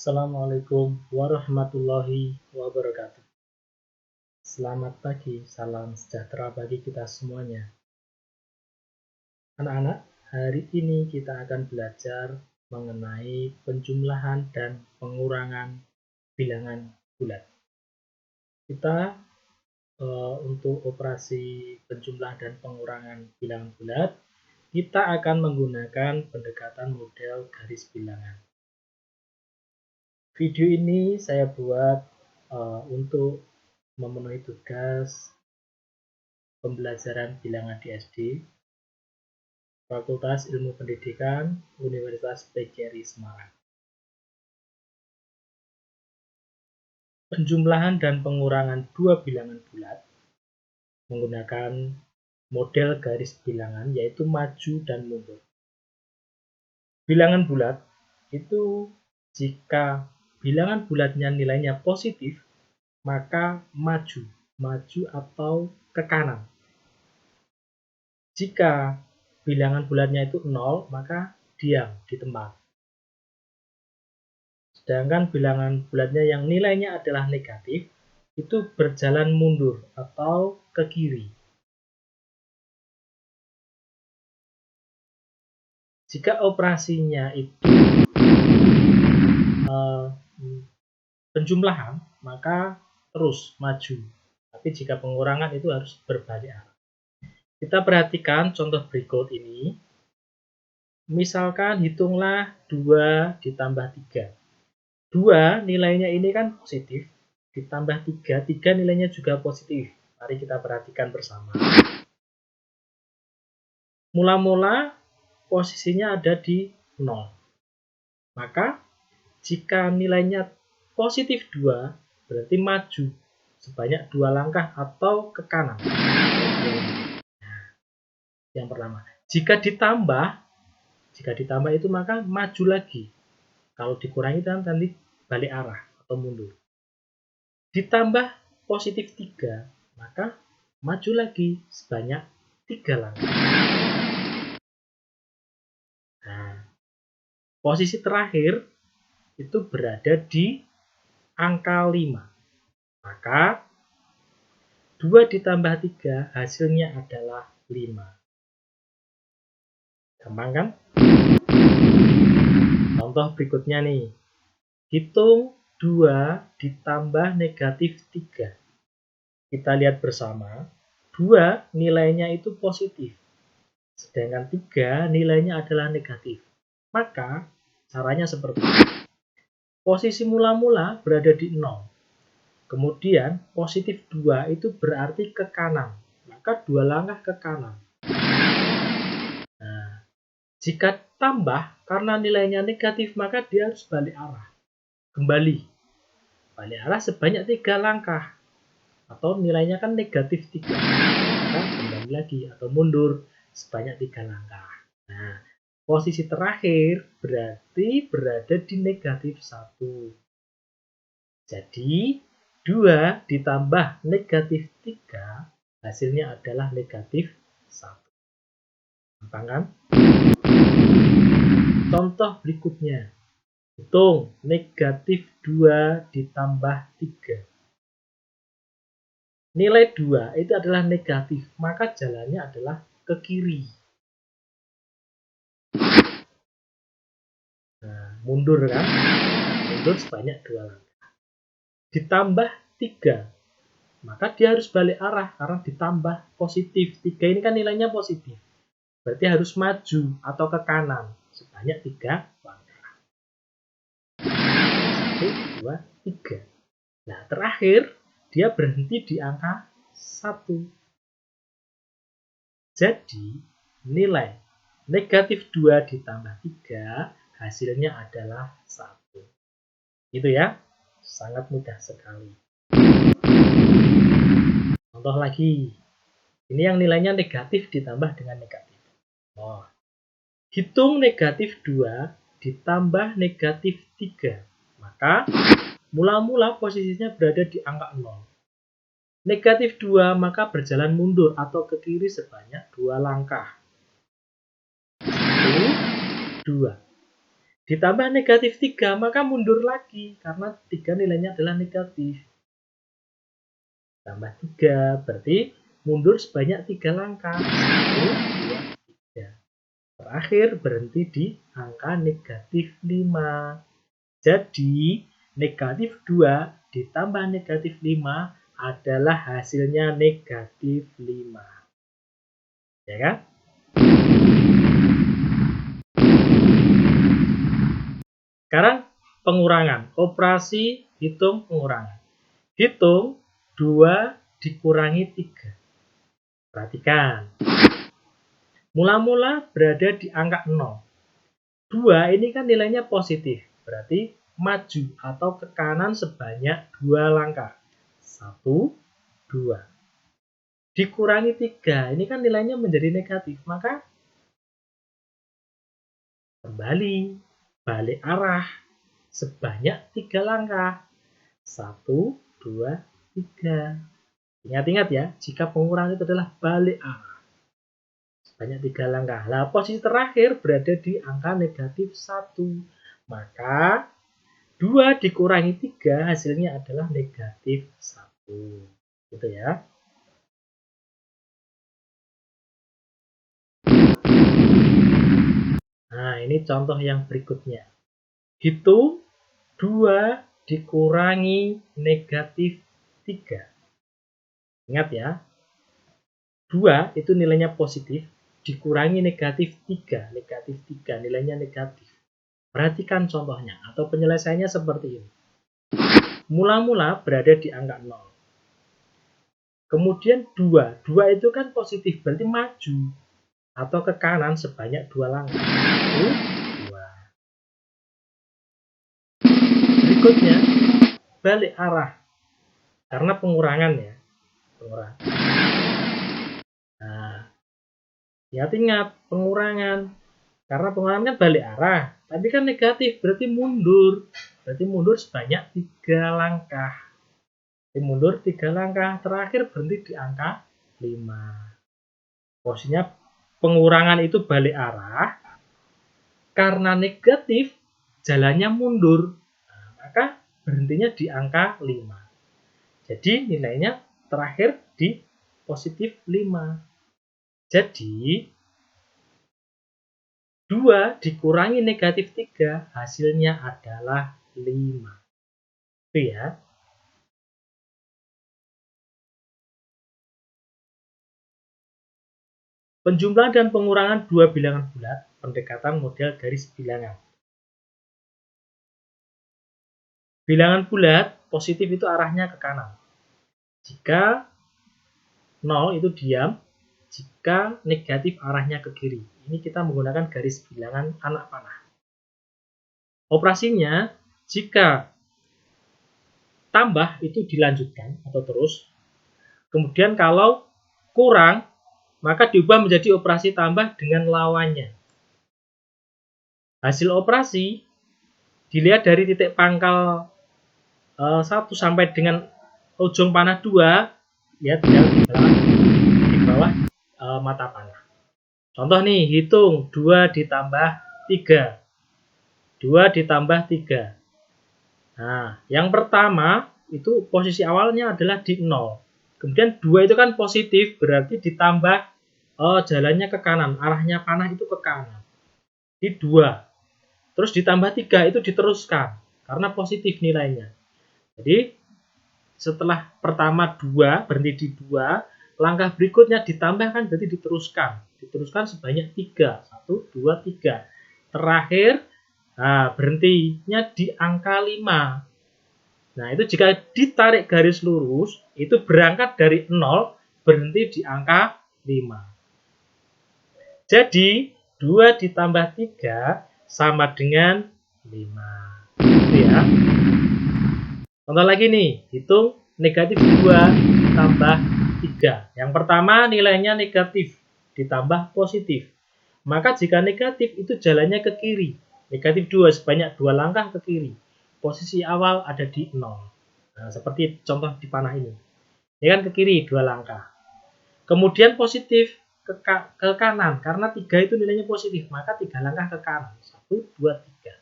Assalamualaikum warahmatullahi wabarakatuh. Selamat pagi, salam sejahtera bagi kita semuanya. Anak-anak, hari ini kita akan belajar mengenai penjumlahan dan pengurangan bilangan bulat. Kita untuk operasi penjumlahan dan pengurangan bilangan bulat, kita akan menggunakan pendekatan model garis bilangan. Video ini saya buat untuk memenuhi tugas pembelajaran bilangan di SD, Fakultas Ilmu Pendidikan, Universitas PGRI Semarang. Penjumlahan dan pengurangan dua bilangan bulat menggunakan model garis bilangan, yaitu maju dan mundur. Bilangan bulat itu jika bilangan bulatnya nilainya positif, maka maju atau ke kanan. Jika bilangan bulatnya itu 0, maka diam di tempat. Sedangkan bilangan bulatnya yang nilainya adalah negatif, itu berjalan mundur atau ke kiri. Jika operasinya itu penjumlahan, maka terus maju. Tapi jika pengurangan itu harus berbalik arah. Kita perhatikan contoh berikut ini. Misalkan hitunglah 2 ditambah 3. 2 nilainya ini kan positif, ditambah 3 nilainya juga positif. Mari kita perhatikan bersama. Mula-mula posisinya ada di 0. Maka jika nilainya positif 2, berarti maju sebanyak 2 langkah atau ke kanan. Nah, yang pertama, jika ditambah itu maka maju lagi. Kalau dikurangi nanti balik arah atau mundur. Ditambah positif 3, maka maju lagi sebanyak 3 langkah. Nah, posisi terakhir itu berada di angka 5. Maka 2 ditambah 3 hasilnya adalah 5. Gampang kan? Contoh berikutnya nih. Hitung 2 ditambah negatif 3. Kita lihat bersama. 2 nilainya itu positif. Sedangkan 3 nilainya adalah negatif. Maka caranya seperti ini. Posisi mula-mula berada di 0. Kemudian positif 2 itu berarti ke kanan. Maka 2 langkah ke kanan. Nah, jika tambah karena nilainya negatif, maka dia harus balik arah. Kembali. Balik arah sebanyak 3 langkah. Atau nilainya kan negatif 3. Maka kembali lagi atau mundur sebanyak 3 langkah. Nah, posisi terakhir berarti berada di negatif 1. Jadi 2 ditambah negatif 3 hasilnya adalah negatif 1. Gampang kan? Contoh berikutnya. Hitung negatif 2 ditambah 3. Nilai 2 itu adalah negatif, maka jalannya adalah ke kiri. Nah, mundur kan? Mundur sebanyak 2 langkah. Ditambah 3, maka dia harus balik arah karena ditambah positif. 3 ini kan nilainya positif. Berarti harus maju atau ke kanan sebanyak 3 langkah. 1, 2, 3. Nah, terakhir dia berhenti di angka 1. Jadi, nilai negatif 2 ditambah 3 hasilnya adalah 1. Gitu ya. Sangat mudah sekali. Contoh lagi. Ini yang nilainya negatif ditambah dengan negatif. Oh. Hitung negatif 2 ditambah negatif 3. Maka mula-mula posisinya berada di angka 0. Negatif 2 maka berjalan mundur atau ke kiri sebanyak 2 langkah. 1, 2. Ditambah negatif 3, maka mundur lagi. Karena 3 nilainya adalah negatif. Tambah 3, berarti mundur sebanyak 3 langkah. 1, 2, 3. Terakhir berhenti di angka negatif 5. Jadi, negatif 2 ditambah negatif 5 adalah hasilnya negatif 5. Ya kan? Sekarang pengurangan. Operasi hitung pengurangan. Hitung 2 dikurangi 3. Perhatikan. Mula-mula berada di angka 0. 2 ini kan nilainya positif. Berarti maju atau ke kanan sebanyak 2 langkah. 1, 2. Dikurangi 3. Ini kan nilainya menjadi negatif. Maka kembali. Balik arah sebanyak 3 langkah. 1, 2, 3. Ingat-ingat ya, jika pengurangan itu adalah balik arah. Sebanyak 3 langkah. Nah, posisi terakhir berada di angka negatif 1. Maka 2 dikurangi 3 hasilnya adalah negatif 1. Gitu ya. Nah, ini contoh yang berikutnya. Hitung 2 dikurangi negatif 3. Ingat ya, 2 itu nilainya positif, dikurangi negatif 3. Negatif 3 nilainya negatif. Perhatikan contohnya atau penyelesaiannya seperti ini. Mula-mula berada di angka 0. Kemudian 2. 2 itu kan positif, berarti maju atau ke kanan sebanyak 2 langkah. 1, 2. Berikutnya, balik arah. Karena pengurangan ya. Pengurangan. Nah, ingat pengurangan. Karena pengurangan kan balik arah. Tapi kan negatif, berarti mundur. Berarti mundur sebanyak 3 langkah. Jadi mundur 3 langkah. Terakhir berhenti di angka 5. Posisinya pengurangan itu balik arah. Karena negatif, jalannya mundur. Nah, maka berhentinya di angka 5. Jadi nilainya terakhir di positif 5. Jadi 2 dikurangi negatif 3 hasilnya adalah 5. Itu ya. Penjumlahan dan pengurangan dua bilangan bulat, pendekatan model garis bilangan. Bilangan bulat, positif itu arahnya ke kanan. Jika 0 itu diam, jika negatif arahnya ke kiri. Ini kita menggunakan garis bilangan anak panah. Operasinya, jika tambah itu dilanjutkan atau terus. Kemudian kalau kurang, maka diubah menjadi operasi tambah dengan lawannya. Hasil operasi dilihat dari titik pangkal 1 sampai dengan ujung panah 2, lihat di bawah mata panah. Contoh nih, hitung 2 ditambah 3. 2 ditambah 3. Nah, yang pertama itu posisi awalnya adalah di 0. Kemudian 2 itu kan positif, berarti ditambah jalannya ke kanan, arahnya panah itu ke kanan. Di 2. Terus ditambah 3 itu diteruskan karena positif nilainya. Jadi setelah pertama 2 berhenti di 2, langkah berikutnya ditambahkan berarti diteruskan. Diteruskan sebanyak 3. 1, 2, 3. Terakhir berhentinya di angka 5. Nah, itu jika ditarik garis lurus, itu berangkat dari 0, berhenti di angka 5. Jadi, 2 ditambah 3 sama dengan 5. Gitu ya. Contoh lagi nih, hitung negatif 2 ditambah 3. Yang pertama nilainya negatif, ditambah positif. Maka jika negatif itu jalannya ke kiri. Negatif 2 sebanyak 2 langkah ke kiri. Posisi awal ada di 0. Nah, seperti contoh di panah ini. Ini kan ke kiri 2 langkah. Kemudian positif ke kanan. Karena 3 itu nilainya positif, maka 3 langkah ke kanan. 1, 2, 3.